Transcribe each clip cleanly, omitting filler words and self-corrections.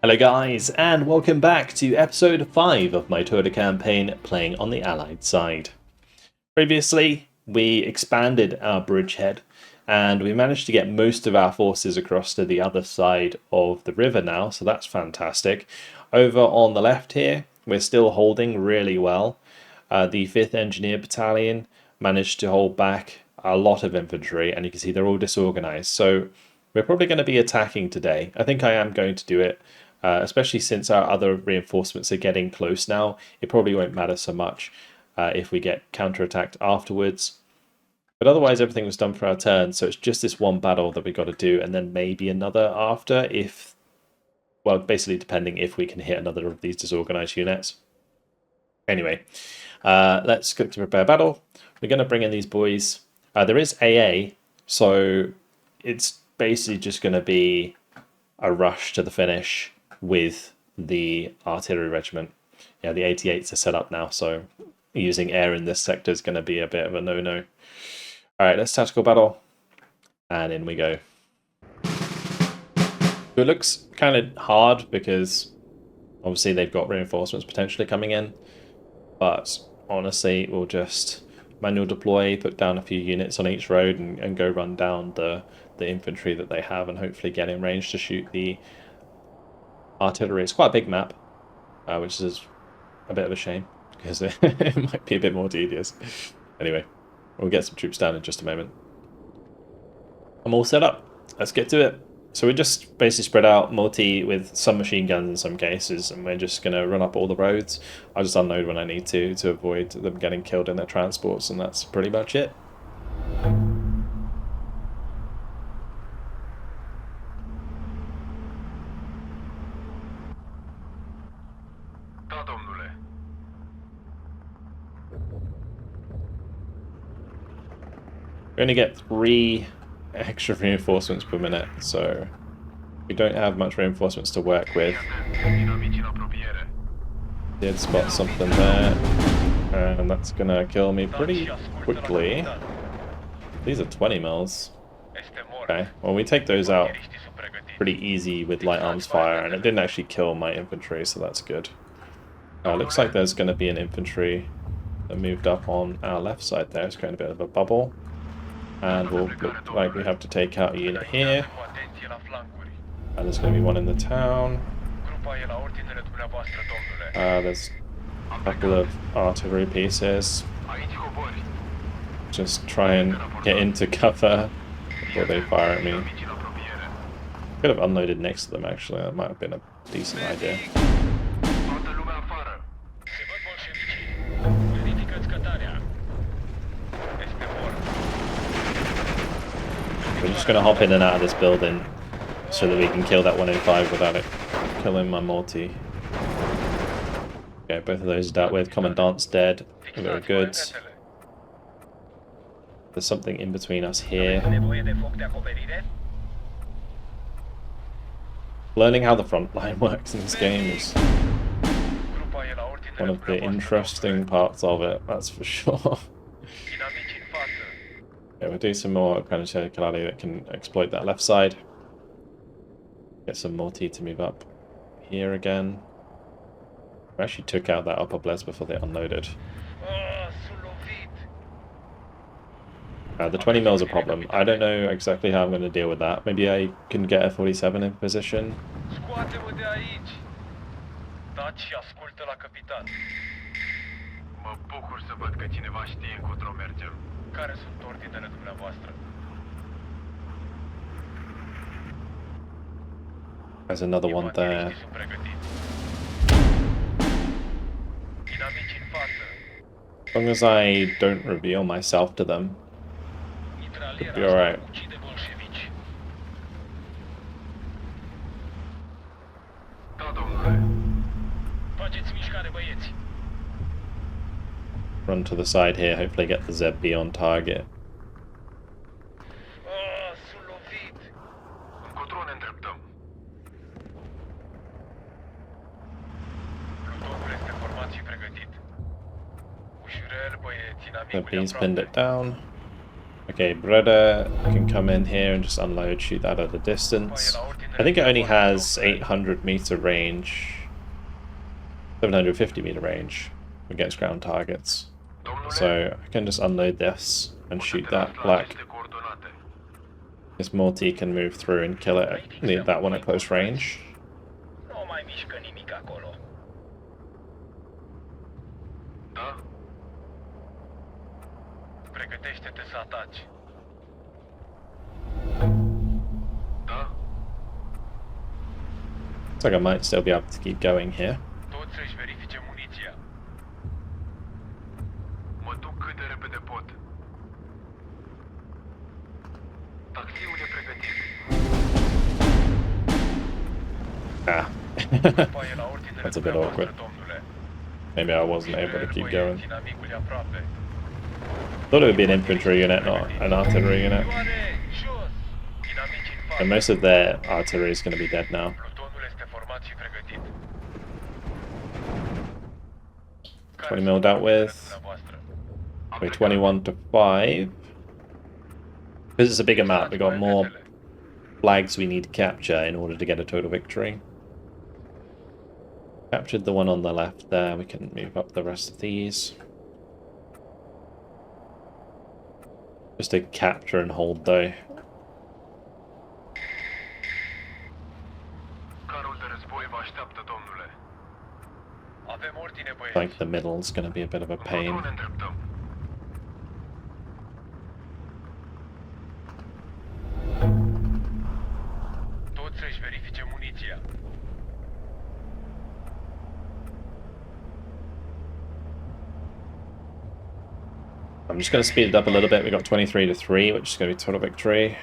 Hello guys, and welcome back to episode 5 of my Turda campaign playing on the Allied side. Previously, we expanded our bridgehead, and we managed to get most of our forces across to the other side of the river now, so that's fantastic. Over on the left here, we're still holding really well. The 5th Engineer Battalion managed to hold back a lot of infantry, and you can see they're all disorganized, so we're probably going to be attacking today. I think I am going to do it. Especially since our other reinforcements are getting close now, it probably won't matter so much if we get counterattacked afterwards. But otherwise, everything was done for our turn, so it's just this one battle that we got to do, and then maybe another after, if, well, basically depending if we can hit another of these disorganized units. Anyway, let's click to prepare battle. We're going to bring in these boys. There is AA, so it's basically just going to be a rush to the finish with the artillery regiment. Yeah, the 88s are set up now, so using air in this sector is going to be a bit of a no-no. Alright, let's tactical battle, and in we go. So it looks kind of hard because obviously they've got reinforcements potentially coming in, but honestly we'll just manual deploy, put down a few units on each road and go run down the infantry that they have and hopefully get in range to shoot the artillery. It's quite a big map, which is a bit of a shame because it might be a bit more tedious. Anyway, we'll get some troops down in just a moment. I'm all set up. Let's get to it. So we're just basically spread out multi with some machine guns in some cases, and we're just going to run up all the roads. I'll just unload when I need to avoid them getting killed in their transports, and that's pretty much it. We only get 3 extra reinforcements per minute, so we don't have much reinforcements to work with. Did spot something there, and that's gonna kill me pretty quickly. These are 20 mils. Okay, well we take those out pretty easy with light arms fire, and it didn't actually kill my infantry, so that's good. Looks like there's going to be an infantry that moved up on our left side there. It's going a bit of a bubble. And we'll look like we have to take out a unit here. And there's going to be one in the town. There's a couple of artillery pieces. Just try and get into cover before they fire at me. Could have unloaded next to them actually, that might have been a decent idea. We're just going to hop in and out of this building so that we can kill that 105 without it killing my multi. Okay, both of those are dealt with. Commandant's dead. Very good. There's something in between us here. Learning how the front line works in this game is one of the interesting parts of it, that's for sure. Yeah, we'll do some more Planetary Kalali that can exploit that left side. Get some multi to move up here again. We actually took out that upper bless before they unloaded. The 20 mil is a problem. I don't know exactly how I'm going to deal with that. Maybe I can get a 47 in position. There's another one there. As long as I don't reveal myself to them, it'll be alright. Run to the side here, hopefully get the ZB on target. ZB's pinned it down. Okay, Breda can come in here and just unload, shoot that at a distance. I think it only has 800-meter range, 750-meter range against ground targets. So I can just unload this and shoot that black. This multi can move through and kill it. Need that one at close range. Looks like I might still be able to keep going here. Ah, that's a bit awkward. Maybe I wasn't able to keep going. Thought it would be an infantry unit, not an artillery unit. And most of their artillery is going to be dead now. 20 mil dealt with. We're 21 to 5. Because it's a bigger map, we got more flags we need to capture in order to get a total victory. Captured the one on the left there, we can move up the rest of these. Just a capture and hold though. I think the middle's going to be a bit of a pain. I'm just going to speed it up a little bit. We got 23 to 3, which is going to be total victory.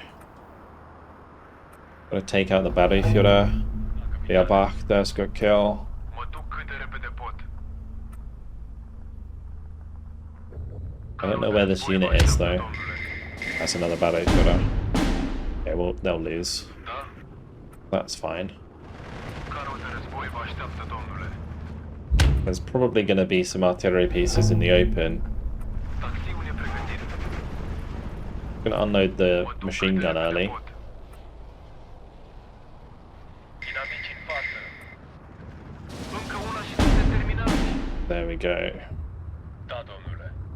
Going to take out the battery Führer. Beerbach, there's a good kill. I don't know where this unit is though. That's another battery Führer. Okay, well, they'll lose. That's fine. There's probably going to be some artillery pieces in the open. I'm going to unload the machine gun early. There we go.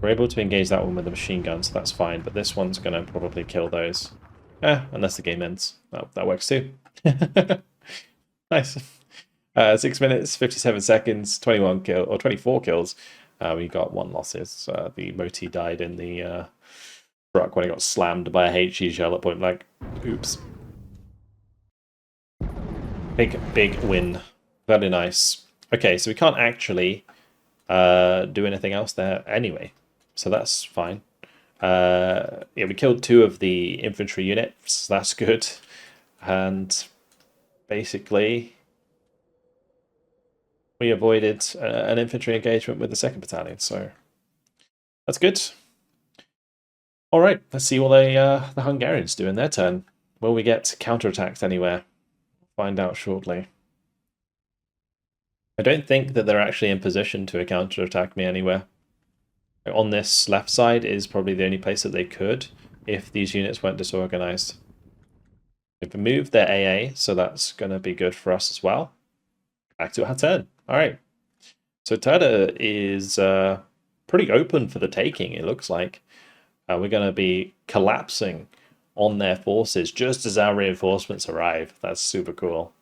We're able to engage that one with the machine gun, so that's fine, but this one's going to probably kill those. Unless the game ends. That works too. Nice. 6 minutes, 57 seconds, 21 kill or 24 kills. We got 1 losses. The Moti died in the truck when he got slammed by a HE shell at point blank. Oops. Big win. Very nice. Okay, so we can't actually do anything else there anyway, so that's fine. Yeah, we killed 2 of the infantry units. That's good, and basically we avoided an infantry engagement with the 2nd battalion, so that's good. All right, let's see what the Hungarians do in their turn. Will we get counterattacked anywhere? Find out shortly. I don't think that they're actually in position to counterattack me anywhere. On this left side is probably the only place that they could if these units weren't disorganized. We've moved their AA, so that's going to be good for us as well. Back to our turn. All right. So Turda is pretty open for the taking, it looks like. We're going to be collapsing on their forces just as our reinforcements arrive. That's super cool.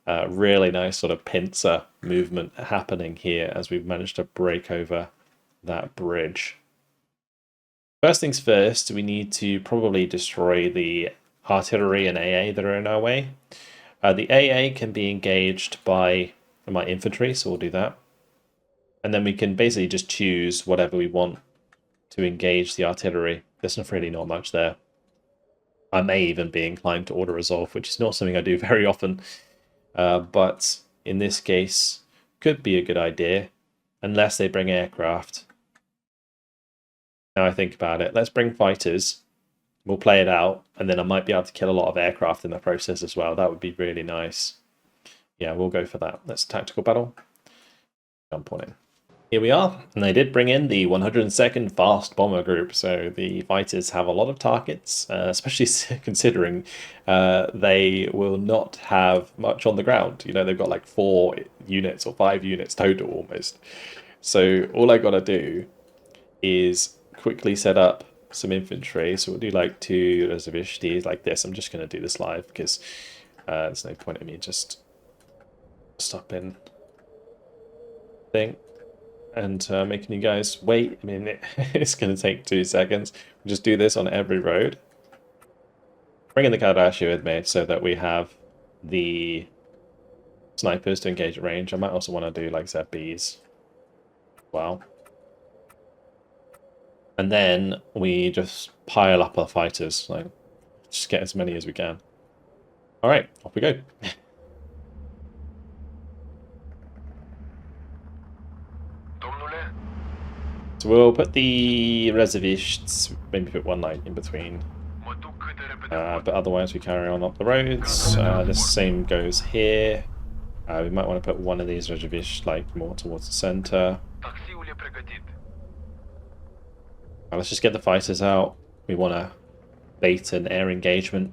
Really nice sort of pincer movement happening here as we've managed to break over that bridge. First things first, we need to probably destroy the artillery and AA that are in our way. The AA can be engaged by my infantry, so we'll do that. And then we can basically just choose whatever we want to engage the artillery. There's really not much there. I may even be inclined to auto-resolve, which is not something I do very often. But in this case, could be a good idea, unless they bring aircraft. Now I think about it, let's bring fighters. We'll play it out, and then I might be able to kill a lot of aircraft in the process as well. That would be really nice. Yeah, we'll go for that. Let's tactical battle. Jump on in. Here we are, and they did bring in the 102nd Fast Bomber Group, so the fighters have a lot of targets, especially considering they will not have much on the ground. You know, they've got like 4 units or 5 units total almost. So all I gotta do is quickly set up some infantry. So we'll do like 2 reservists like this. I'm just gonna do this live because there's no point in me just stopping thing and making you guys wait. I mean, it's going to take 2 seconds. We'll just do this on every road. Bring in the Kardashian with me so that we have the snipers to engage at range. I might also want to do like ZBs. Wow. And then we just pile up our fighters. Like, just get as many as we can. Alright, off we go. So we'll put the reservists, maybe put one line in between. But otherwise we carry on up the roads. The same goes here. We might want to put one of these reservists like more towards the center. Let's just get the fighters out. We want to bait an air engagement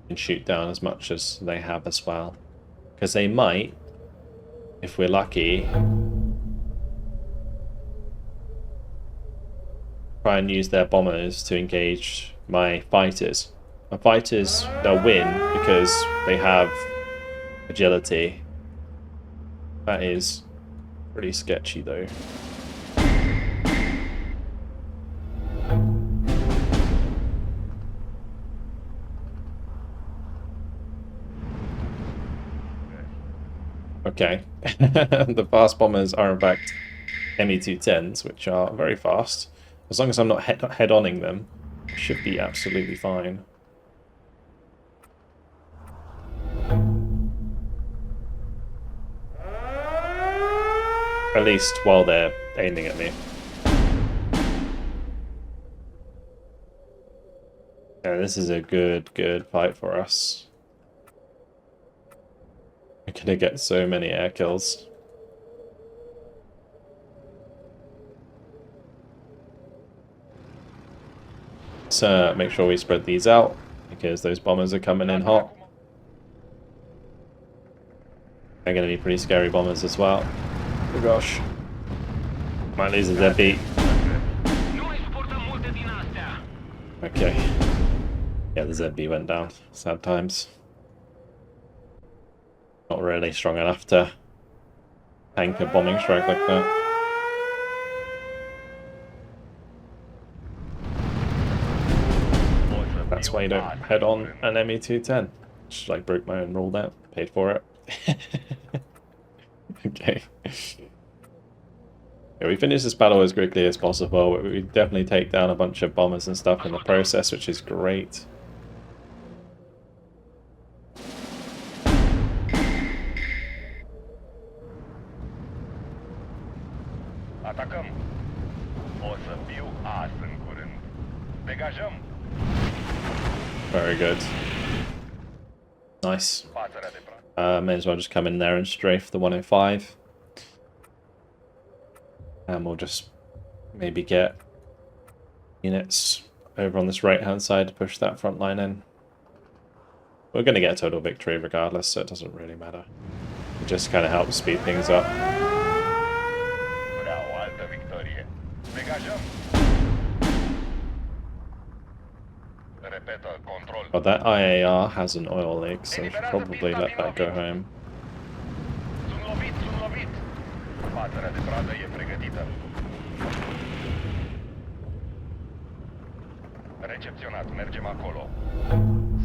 and shoot down as much as they have as well. Because they might, if we're lucky, try and use their bombers to engage my fighters. My fighters, they'll win because they have agility. That is pretty sketchy though. Okay, the fast bombers are in fact Me-210s, which are very fast. As long as I'm not head-onning them, it should be absolutely fine. At least while they're aiming at me. Yeah, this is a good fight for us. We're gonna get so many air kills. So make sure we spread these out because those bombers are coming in hot. They're going to be pretty scary bombers as well. Oh gosh. Might lose a ZB. Okay. Yeah, the ZB went down. Sad times. Not really strong enough to tank a bombing strike like that. That's why you don't head on an Me-210. Just like broke my own rule there. Paid for it. Okay. Yeah, we finish this battle as quickly as possible. We definitely take down a bunch of bombers and stuff in the process, which is great. Atacăm. O să fiu as în curând. Degajăm. Very good. Nice. May as well just come in there and strafe the 105. And we'll just maybe get units over on this right-hand side to push that front line in. We're going to get a total victory regardless, so it doesn't really matter. It just kind of helps speed things up. But that IAR has an oil leak, so we should probably let that go home. Recepționat, mergem acolo.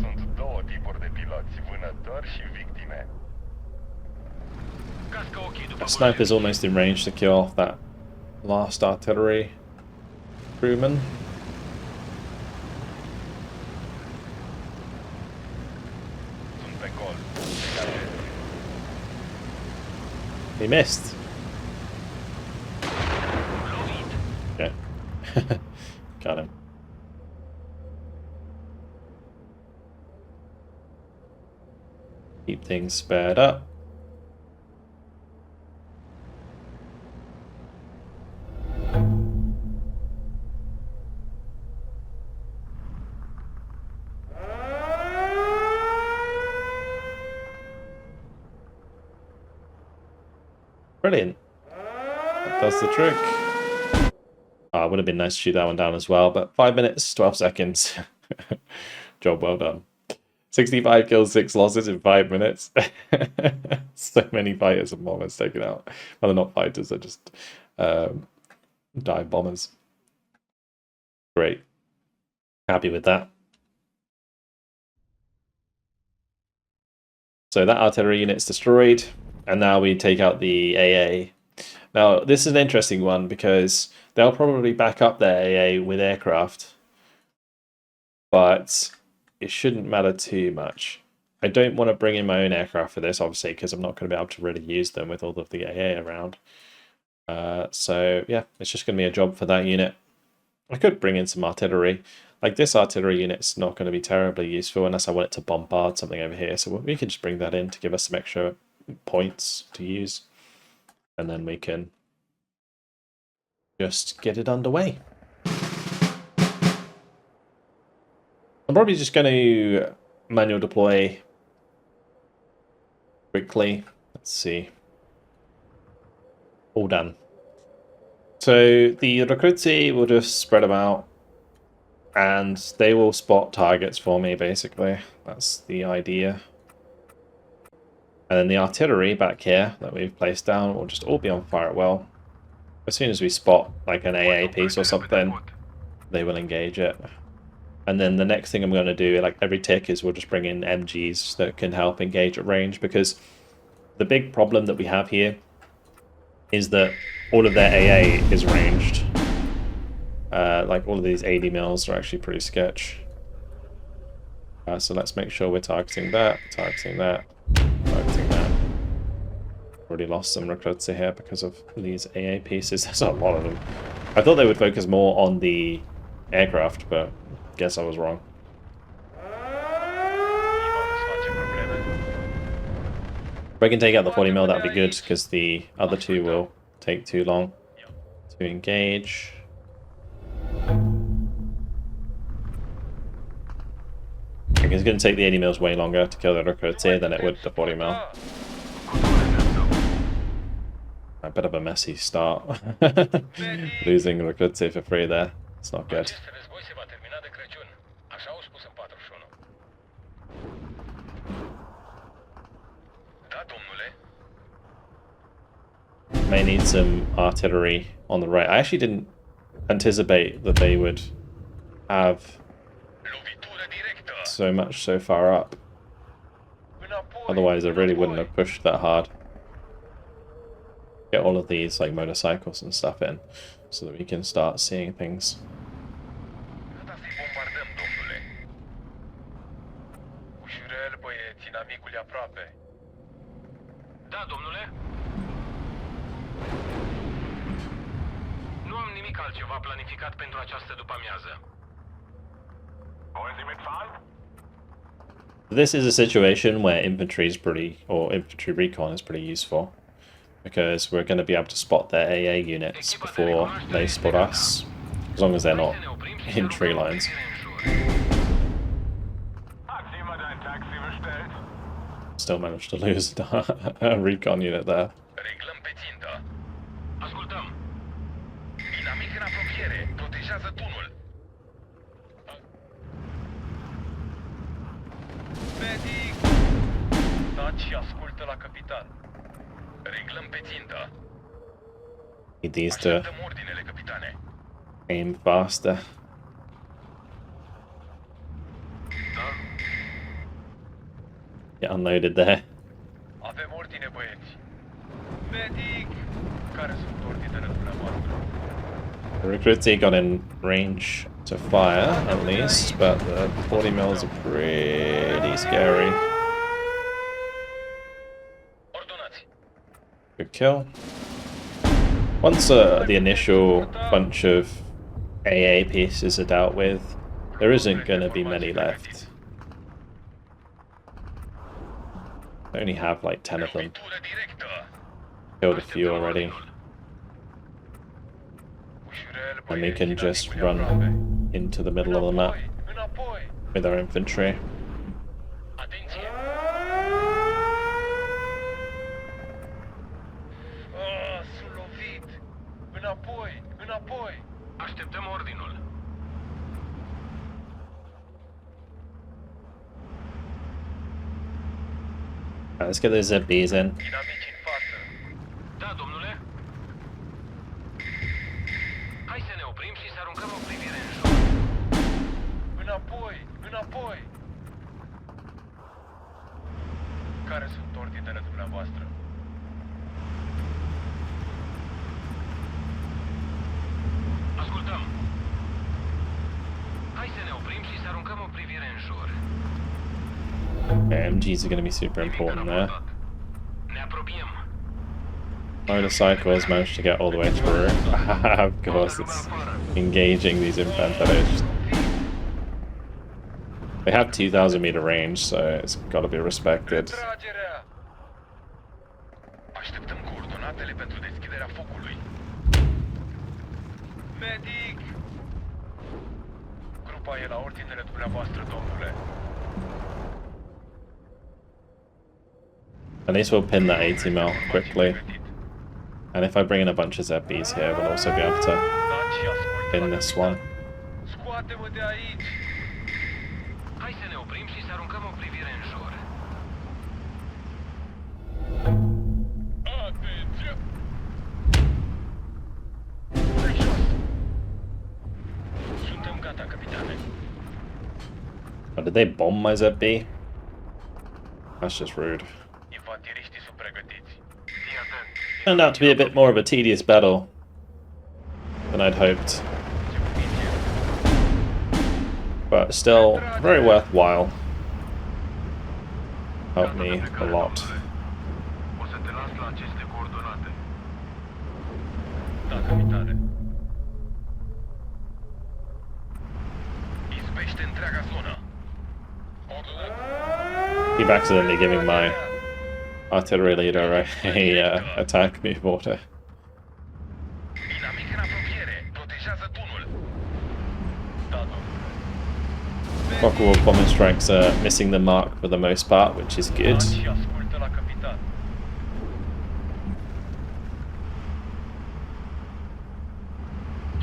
Sunt 2 tipuri de piloți, vânători și victime. The sniper's almost in range to kill off that last artillery crewman. He missed. Okay. Got him. Keep things sped up. Brilliant. That does the trick. Oh, it would have been nice to shoot that one down as well, but 5 minutes, 12 seconds. Job well done. 65 kills, 6 losses in 5 minutes. So many fighters and bombers taken out. Well, they're not fighters, they're just dive bombers. Great. Happy with that. So that artillery unit's destroyed, and now we take out the AA. Now, this is an interesting one because they'll probably back up their AA with aircraft, but it shouldn't matter too much. I don't want to bring in my own aircraft for this, obviously, because I'm not going to be able to really use them with all of the AA around. So, yeah, it's just going to be a job for that unit. I could bring in some artillery. Like, this artillery unit's not going to be terribly useful unless I want it to bombard something over here. So we can just bring that in to give us some extra points to use. And then we can just get it underway. I'm probably just going to manual deploy quickly. Let's see. All done. So the recruiti will just spread them out and they will spot targets for me, basically. That's the idea. And then the artillery back here that we've placed down will just all be on fire at will. As soon as we spot like an AA piece or something, they will engage it. And then the next thing I'm going to do, like every tick, is we'll just bring in MGs that can help engage at range, because the big problem that we have here is that all of their AA is ranged. Like all of these 80 mils are actually pretty sketch. So let's make sure we're targeting that, targeting that, targeting that. Already lost some recruits here because of these AA pieces. There's a lot of them. I thought they would focus more on the aircraft, but guess I was wrong. If I can take out the 40 mil, that would be good, because the other two will take too long to engage. I think it's going to take the 80 mils way longer to kill the recruits here than it would the 40 mil. A bit of a messy start. Losing recruits for free there. It's not good. May need some artillery on the right. I actually didn't anticipate that they would have so much so far up. Otherwise I really wouldn't have pushed that hard. Get all of these like motorcycles and stuff in so that we can start seeing things. This is a situation where infantry recon is pretty useful, because we're going to be able to spot their AA units before they spot us, as long as they're not in tree lines. Still managed to lose a recon unit there. Need these to aim faster. Get unloaded there. The recruits got in range to fire at least, but the 40 mils are pretty scary. Good kill. Once the initial bunch of AA pieces are dealt with, there isn't going to be many left. I only have like 10 of them. Killed a few already. And we can just run into the middle of the map with our infantry. Așteptăm ordinul. Right, let's get those ZBs in. Dinamici în față. Da, domnule. Hai să ne oprim și să aruncăm o privire în jur. Înapoi! Înapoi! Care sunt ordinele dumneavoastră? Ascultăm. Hai să ne oprim și să aruncăm o privire în jur. Okay, MGs are going to be super important there. Ne apropiem. Motorcycle has managed to get all the way through. Of course, it's engaging these infanteries. They have 2,000 meter range, so it's got to be respected. Tragerea! Așteptăm coordonatele pentru deschiderea focului. Medic! Grupa e la ordinele dumneavoastră, domnule. At least we'll pin that 80 mil quickly. And if I bring in a bunch of ZBs here, we'll also be able to pin this one. Scoate-mă de aici! Hai să ne oprim și să aruncăm o privire în jur. Atenție! Pe jos! Suntem gata, capitane. Oh, did they bomb my ZB? That's just rude. Infanteriștii sunt pregătiți. Fii atent! Turned out to be a bit more of a tedious battle than I'd hoped. But still, very worthwhile. Helped me a lot. O să te las la aceste coordonate. Da, capitane. Izbește întreaga zonă. Keep accidentally giving my artillery leader a attack move order. Inamic în apropiere. Protejează tunul. Da, domnule. Clockwork bombing strikes are missing the mark for the most part, which is good. Și ascultă la capitan.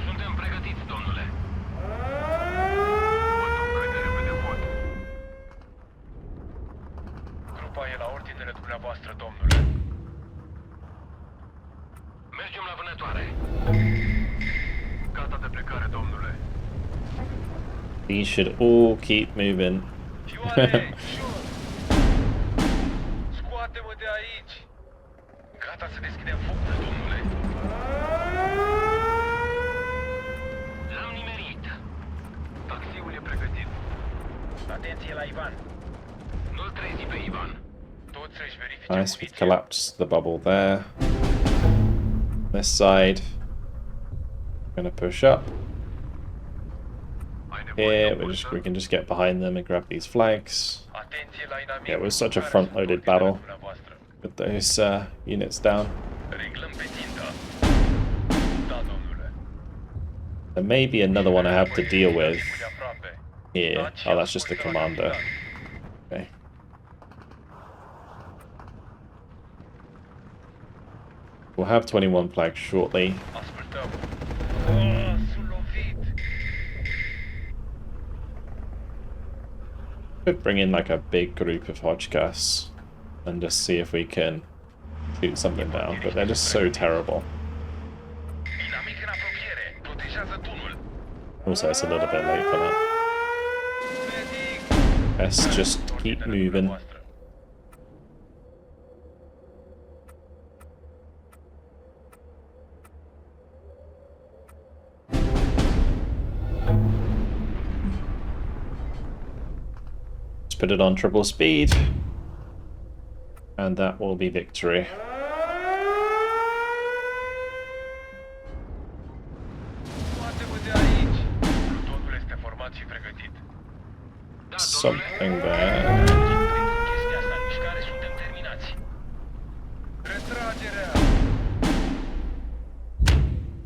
Suntem pregătiți, domnule. Vă duc cât de repede pot. Grupa e la ordinele dumneavoastră, domnule. Mergem la vânătoare. Gata de plecare, domnule. These should all keep moving. Fioare, jos! Scoate-mă de aici! Gata să deschidem focul, domnule. L-am nimerit. Taxiul e pregătit. Atenție la Ivan. Nu-l trezi pe Ivan. Toți să-și verifice Nice, we've muniția. collapsed the bubble there. This side. Gonna push up. Here, we can just get behind them and grab these flags. Atenție la inamic. Yeah, it was such a Care front-loaded sunt ordinele battle dumneavoastră? with those units down. Reglăm pe țintă. Da, domnule. There may be another one I have to deal with De aproape. here. Oh, that's just the commander. Okay. We'll have 21 flags shortly. Ascultăm. Sunt lovit. Could bring in like a big group of Hodgkiss and just see if we can shoot something down, but they're just so terrible. Inamic în apropiere. Protejează tunul. Also, it's a little bit late for that. Let's just keep moving. Let's put it on triple speed, and that will be victory. Scoate-mă de aici. Plutonul este format și pregătit. Da, Something there. Chestia asta în mișcare, suntem terminați. Retragerea.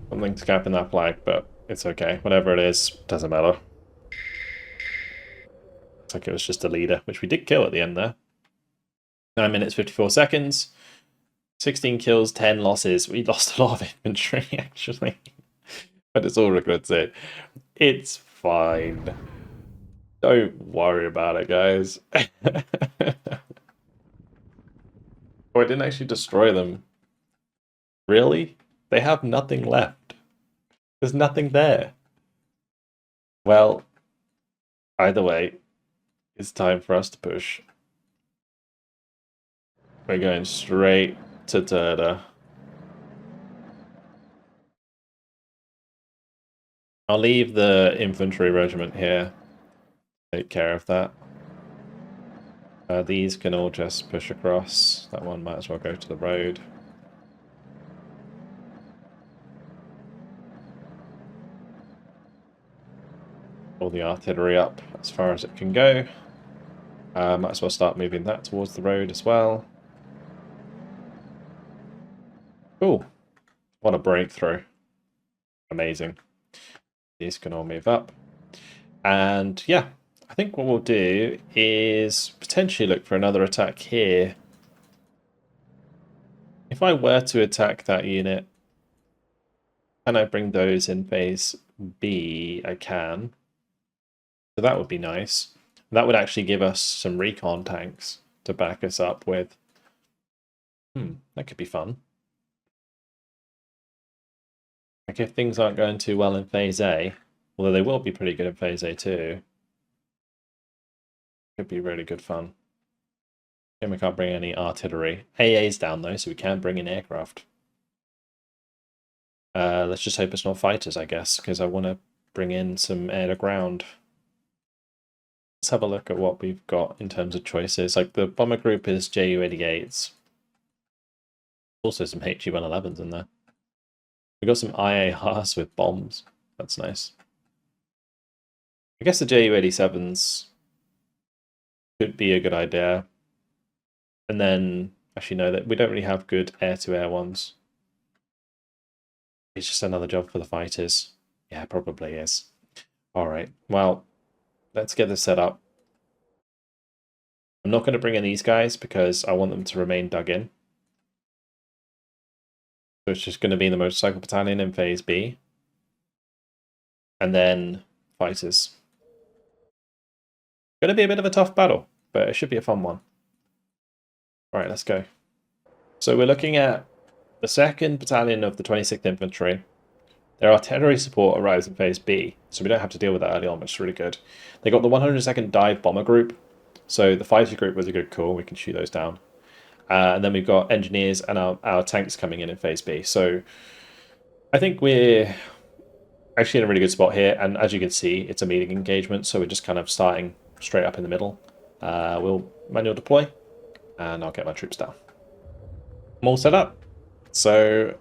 Something to cap in that flag, but it's okay. Whatever it is, doesn't matter. Looks like it was just a leader, which we did kill at the end there. 9 minutes, 54 seconds. 16 kills, 10 losses. We lost a lot of infantry, actually. I just all regret it. It's fine. Don't worry about it, guys. Oh, I didn't actually destroy them. Really? They have nothing left. There's nothing there. Well, either way, it's time for us to push. We're going straight to Turda. I'll leave the infantry regiment here. Take care of that. These can all just push across. That one might as well go to the road. All the artillery up as far as it can go. Might as well start moving that towards the road as well. Cool. What a breakthrough. Amazing. These can all move up. And yeah, I think what we'll do is potentially look for another attack here. If I were to attack that unit, can I bring those in phase B? I can. So that would be nice. That would actually give us some recon tanks to back us up with. That could be fun. Like if things aren't going too well in phase A, although they will be pretty good in phase A too. Could be really good fun. And we can't bring any artillery. AA's down though, so we can bring in aircraft. Let's just hope it's not fighters, I guess, because I want to bring in some air to ground. Let's have a look at what we've got in terms of choices. Like the bomber group is Ju-88s. Also some HE-111s in there. We've got some IARs with bombs. That's nice. I guess the Ju-87s could be a good idea. And then, actually no, that we don't really have good air-to-air ones. It's just another job for the fighters. Yeah, probably is. Alright, well, let's get this set up. I'm not going to bring in these guys because I want them to remain dug in. So it's just going to be the motorcycle battalion in phase B. And then fighters. Going to be a bit of a tough battle, but it should be a fun one. Alright, let's go. So we're looking at the 2nd Battalion of the 26th Infantry. Their artillery support arrives in phase B, so we don't have to deal with that early on, which is really good. They got the 102nd Dive Bomber Group, so the fighter group was a good call. We can shoot those down. And then we've got engineers and our tanks coming in phase B. So I think we're actually in a really good spot here, and as you can see, it's a meeting engagement, so we're just kind of starting straight up in the middle. We'll manual deploy, and I'll get my troops down. I'm all set up. So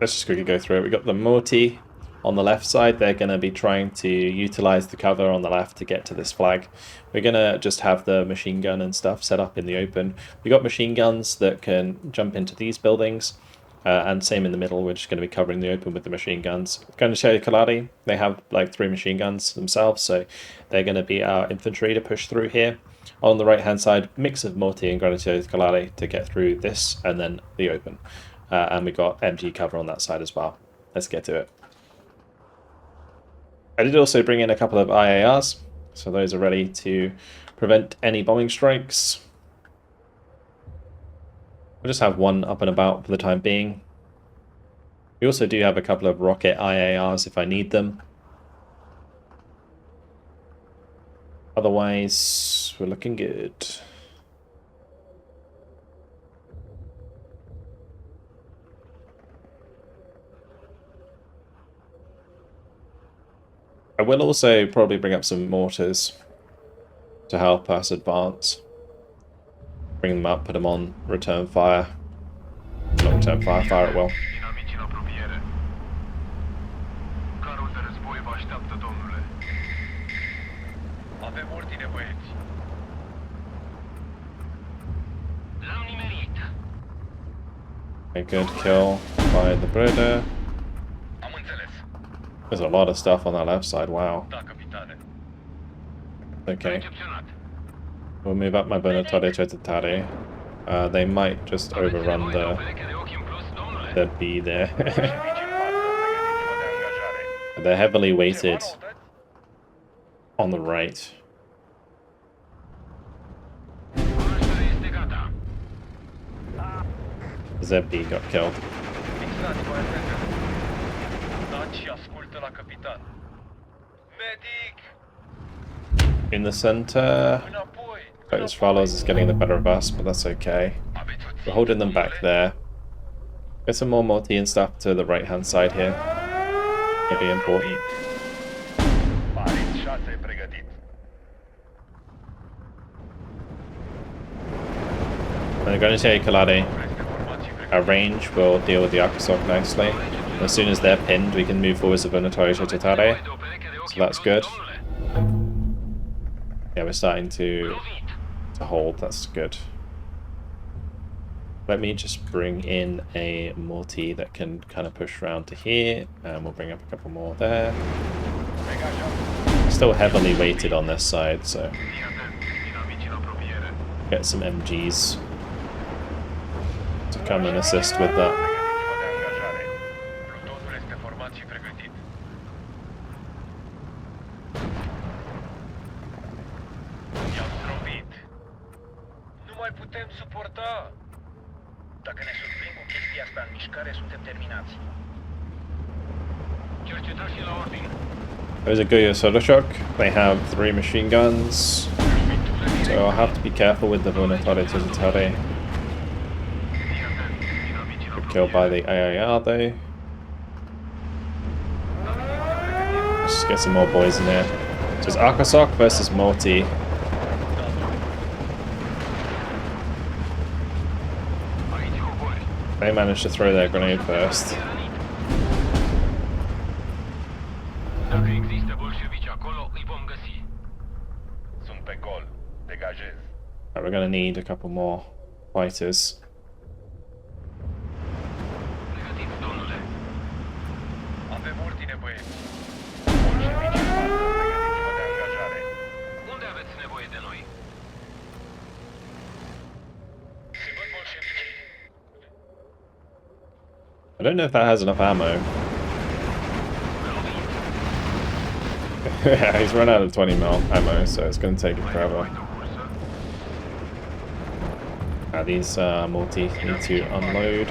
let's just quickly go through it. We've got the Morty on the left side. They're going to be trying to utilize the cover on the left to get to this flag. We're going to just have the machine gun and stuff set up in the open. We've got machine guns that can jump into these buildings. And same in the middle, we're just going to be covering the open with the machine guns. Granatieri Calari, they have like 3 machine guns themselves, so they're going to be our infantry to push through here. On the right hand side, mix of Morti and Granatieri Calari to get through this and then the open. And we got MG cover on that side as well. Let's get to it. I did also bring in a couple of IARs, so those are ready to prevent any bombing strikes. We'll just have one up and about for the time being. We also do have a couple of rocket IARs if I need them. Otherwise, we're looking good. I will also probably bring up some mortars to help us advance. Bring them up, put them on return fire. Not return fire, fire at will. A good kill by the Broder. There's a lot of stuff on that left side, wow. Okay. We'll move up my Bonatore Cetatare. They might just overrun the B there. They're heavily weighted on the right. ZB got killed. In the center, Focus Follows is getting the better of us, but that's okay. We're holding them back there. Get some more multi and stuff to the right hand side here. It'll be important. They're going to take Kalade. Our range will deal with the Akasok nicely. As soon as they're pinned, we can move forwards with Venatori Totare. So that's good. Yeah, we're starting to hold. That's good. Let me just bring in a multi that can kind of push around to here, and we'll bring up a couple more there. Still heavily weighted on this side, so get some MGs to come and assist with that. There's a Guya Soda Shock. They have 3 machine guns, so I'll have to be careful with the Venatori Totare. Get killed by the AIR though. Let's just get some more boys in there. So it's Akasok versus Multi. They managed to throw their grenade first. Right, we're going to need a couple more fighters. I don't know if that has enough ammo. Yeah, he's run out of 20 mil ammo, so it's going to take him forever. These multi need to unload.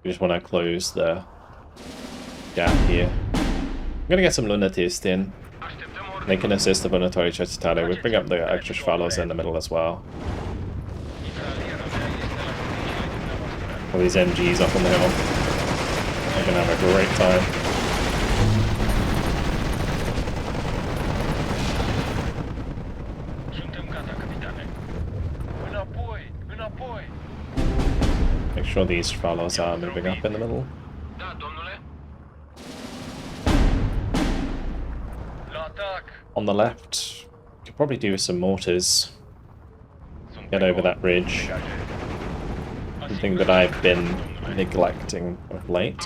We just want to close the gap here. I'm going to get some Lunatist in. They can assist the Venatori Totare. We'll bring up the extra Shvalos in the middle as well. All these MGs up on the hill. They're going to have a great time. Make sure these Shvalos are moving up in the middle. On the left, could probably do with some mortars. Get over that ridge. Something that I've been neglecting of late.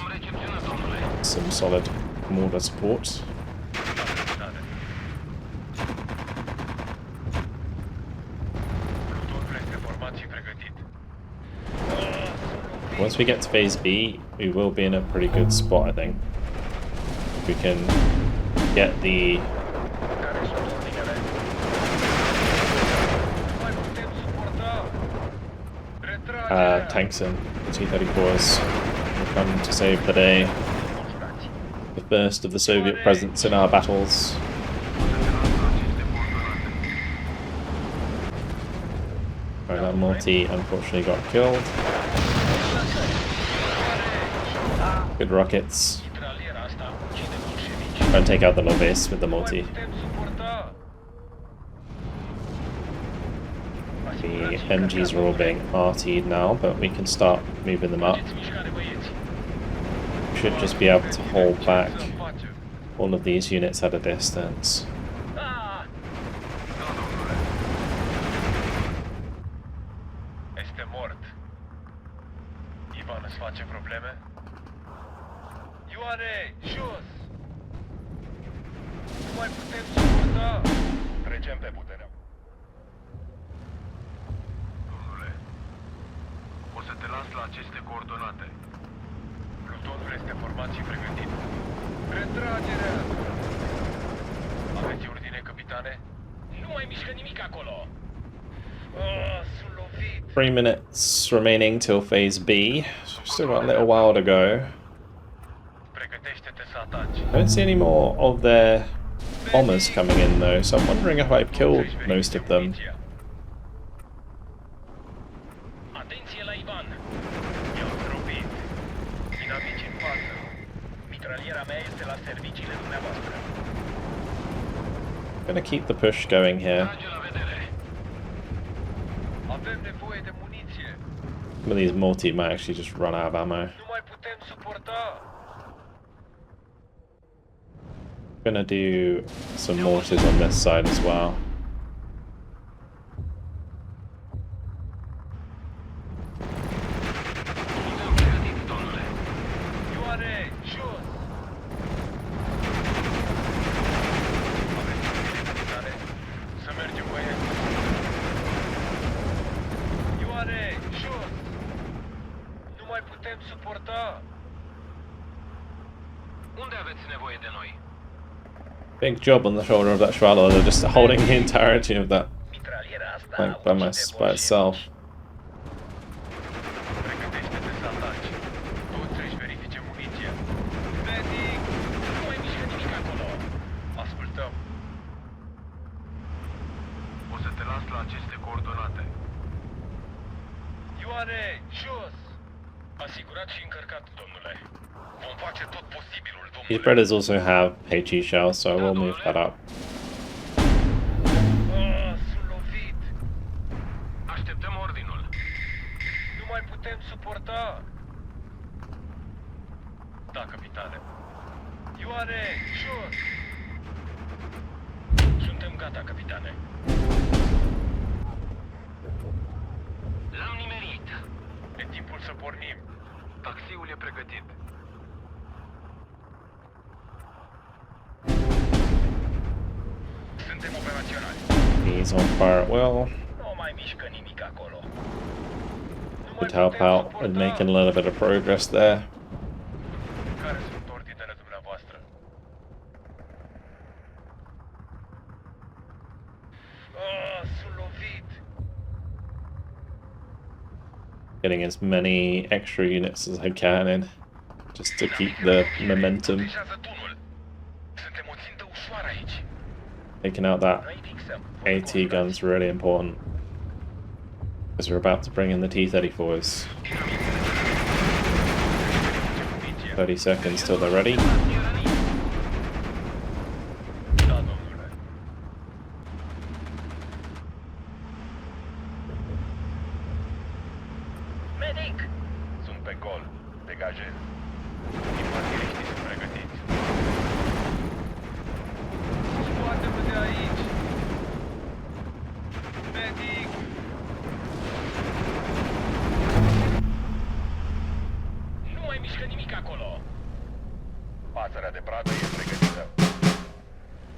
Some solid mortar support. Once we get to phase B, we will be in a pretty good spot, I think. We can get the tanks in. The T-34s will come to save the day. The first of the Soviet presence in our battles. Right, that multi unfortunately got killed. Good rockets. Try and take out the low base with the multi. The MGs are all being RT'd now, but we can start moving them up. We should just be able to hold back all of these units at a distance. Plutonul este format și pregătit. Retragerea! Aveți ordine, capitane? Nu mai mișcă nimic acolo! Sunt lovit! 3 minutes remaining till phase B. Still got a little while to go. Pregătește-te să ataci. I don't see any more of their bombers coming in though, so I'm wondering if I've killed most of them. Atenție la Ivan! I-au zdrobit. Dinamici în față. Mitraliera mea este la serviciile dumneavoastră. I'm gonna keep the push going here. Trage la vedere. Avem nevoie de muniție. Some of these multi might actually just run out of ammo. Nu mai putem suporta. I'm gonna do some mortars on this side as well. Ioane, jos! Să mergem, băieți. Ioane, jos! Nu mai putem suporta. Unde aveți nevoie de noi? Big job on the shoulder of that Schwaller. They're just holding the entirety of that Mitraliera asta tank by itself. Pregătește-te să ataci. Toți să-și verifice muniția. Medic! Nu mai mișcă nimic acolo. Ascultăm. O să te las la aceste coordonate. Ioane, jos! Asigurat și încărcat, domnule. Vom face tot posibilul, domnule. These predators also have HE shells, so I will move that up. Sunt lovit. Așteptăm ordinul. Nu mai putem suporta. Da, capitane. Ioane, jos! Suntem gata, capitane. L-am nimerit. E timpul să pornim. Taxiul e pregătit. Suntem operaționali. He's on fire at will. Nu mai mișcă nimic acolo. Could help out in making a little bit of progress there. Care sunt ordinele dumneavoastră? Sunt lovit. Getting as many extra units as I can in, just to keep the momentum. Protejează tunul. Suntem o țintă ușoară aici. Taking out that Noi fixăm. AT gun's really important, because we're about to bring in the T-34s. 30 seconds till they're ready. Da, domnule. Medic! Sunt pe gol. Degajez. Infanteriștii sunt pregătiți. Scoate-mă de aici! Medic! Nu mai mișcă nimic acolo! Pasărea de pradă e pregătită.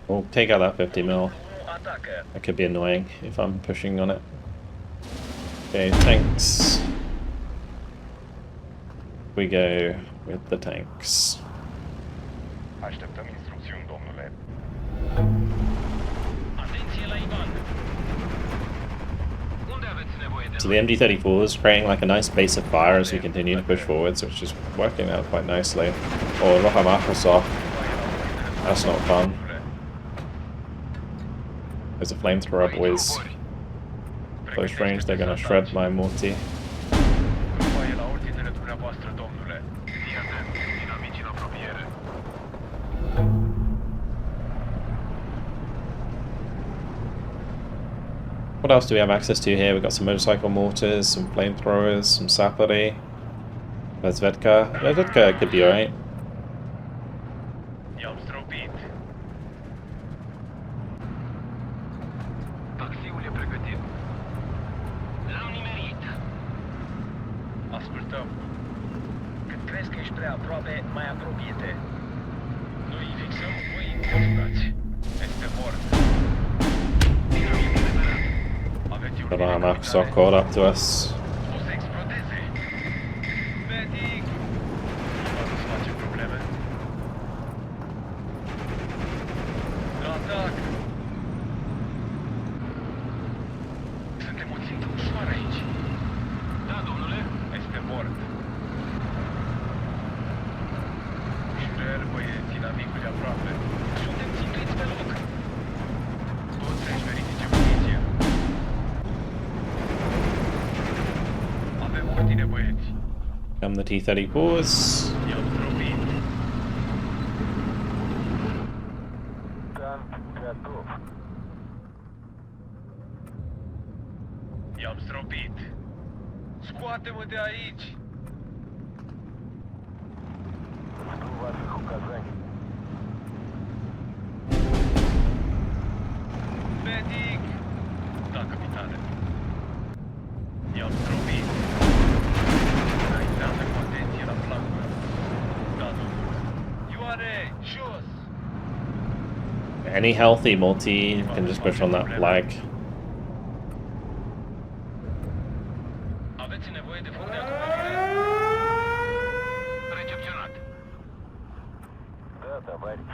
We'll take out that 50 mil. Nu atacă. That could be annoying if I'm pushing on it. Okay, tanks. We go with the tanks. Așteptăm instrucțiuni, domnule. Atenție la Ivan! Unde aveți nevoie de So the MG-34 is creating like a nice base of fire as we continue to push forward, so it's just working out quite nicely. Oh, look at Microsoft. That's not fun. There's a flamethrower, boys. Close range, they're gonna shred my multi. Grupa e la ordinele dumneavoastră, domnule. Fii atent, dinamici în apropiere. What else do we have access to here? We've got some motorcycle mortars, some flamethrowers, some sappery. There's Vedka. Yeah, Vedka could be alright. I-am zdrobit. Taxiul e pregătit. L-am nimerit. Ascultăm. Când crezi că ești prea aproape, mai apropie-te. Noi îi fixăm, voi îi înconjurați. Este mort. Dinamită liberat. Aveți Got our Microsoft caught up to us. O să explodeze. Medic! tine, băieți. Come the T-34s. I-am zdrobit. Танк готов. I-am zdrobit. Scoate-mă de aici. Жду ваших указаний. Medic! Da, capitane. I-am zdrobit. Înaintează cu atenție la flancuri. Da, domnule. Ioane, jos! Any healthy multi can just push on that flag. Aveți nevoie de foc de acoperire? Recepționat. Да, товарищ.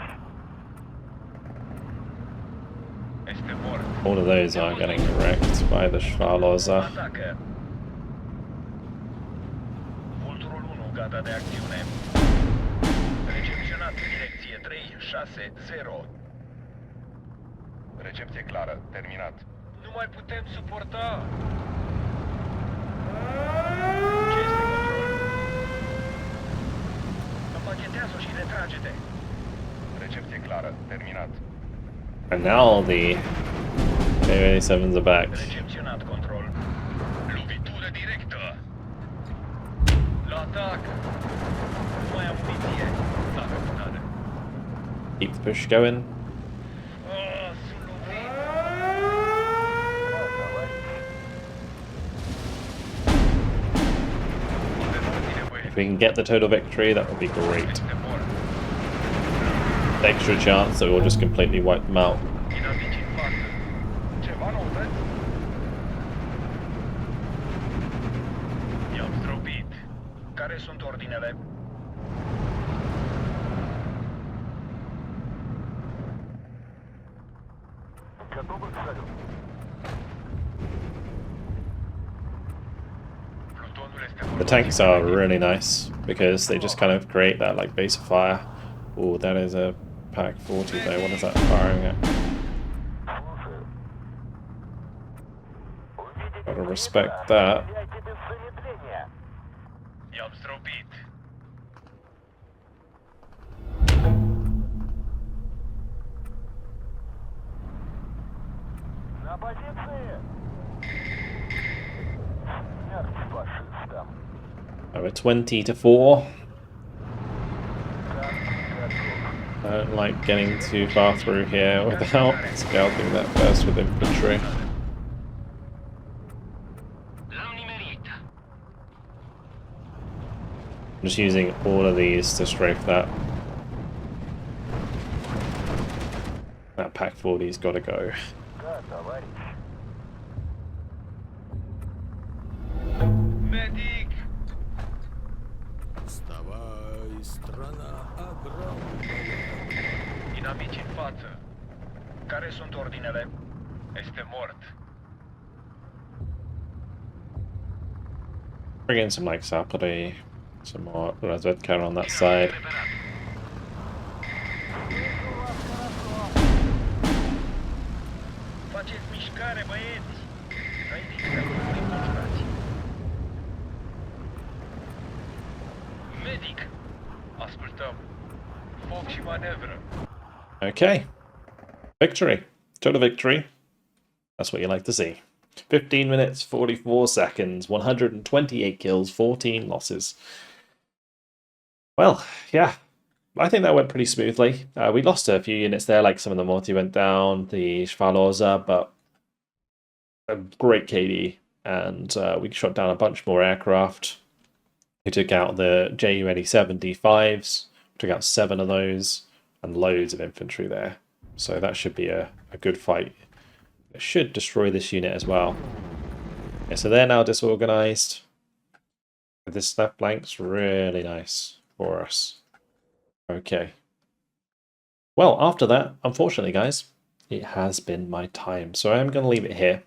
Este mort. All of those are getting wrecked by the Schwaloza. Atacă. Vulturul 1 gata de acțiune. Recepționat direcție 360. Recepție clară. Terminat. Nu mai putem suporta. Ce este control? Împachetează-o și retrage-te. Recepție clară. Terminat. And now the K-87s are back. Recepționat control. Lovitură directă. La atac. Nu mai am muniție. Da, capitane. Keep the push going. Sunt lovit. Да, товарищ. Avem puține băieți. If we can get the total victory, that would be great. Este mort. Extra chance that we'll just completely wipe them out. Inamici în față. Ceva noutăți? I-am zdrobit. Care sunt ordinele? Готовы к шагу? Plutonul este The tanks are really nice because they just kind of create that like base of fire. Oh, that is a Pack 40 there. What is that firing at? Слушаю. Увидите Gotta цвета, respect that. стреляйте без замедления. I-am zdrobit. На позиции! Смерть фашистам. Oh, 20 to 4. Танк готов. I don't like getting too far through here without scouting that first with infantry. L-am nimerit. I'm just using all of these to strafe that. That Pack 40's got to go. Да, товарищ. Medic! Вставай, страна огромная. Inamici în față. Care sunt ordinele? Este mort. Bring in some like sapere, some more Razvedka on that side. Reperat. Faceți mișcare, băieți! Înainte să nu conjurați. Medic! Ascultăm. Foc și manevră. Okay. Victory. Total victory. That's what you like to see. 15 minutes, 44 seconds, 128 kills, 14 losses. Well, yeah. I think that went pretty smoothly. We lost a few units there, like some of the multi went down, the Schwaloza, but a great KD. And we shot down a bunch more aircraft. We took out the Ju-87 D5s, took out 7 of those, and loads of infantry there. So that should be a good fight. It should destroy this unit as well. Yeah, so they're now disorganized. This left flank's really nice for us. Okay. Well, after that, unfortunately, guys, it has been my time. So I am going to leave it here.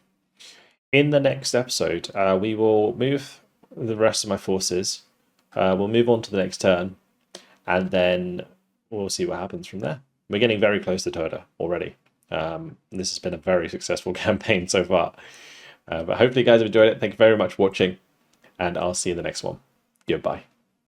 In the next episode, we will move the rest of my forces. We'll move on to the next turn. And then we'll see what happens from there. We're getting very close to Turda already. This has been a very successful campaign so far. But hopefully you guys have enjoyed it. Thank you very much for watching. and I'll see you in the next one. Goodbye.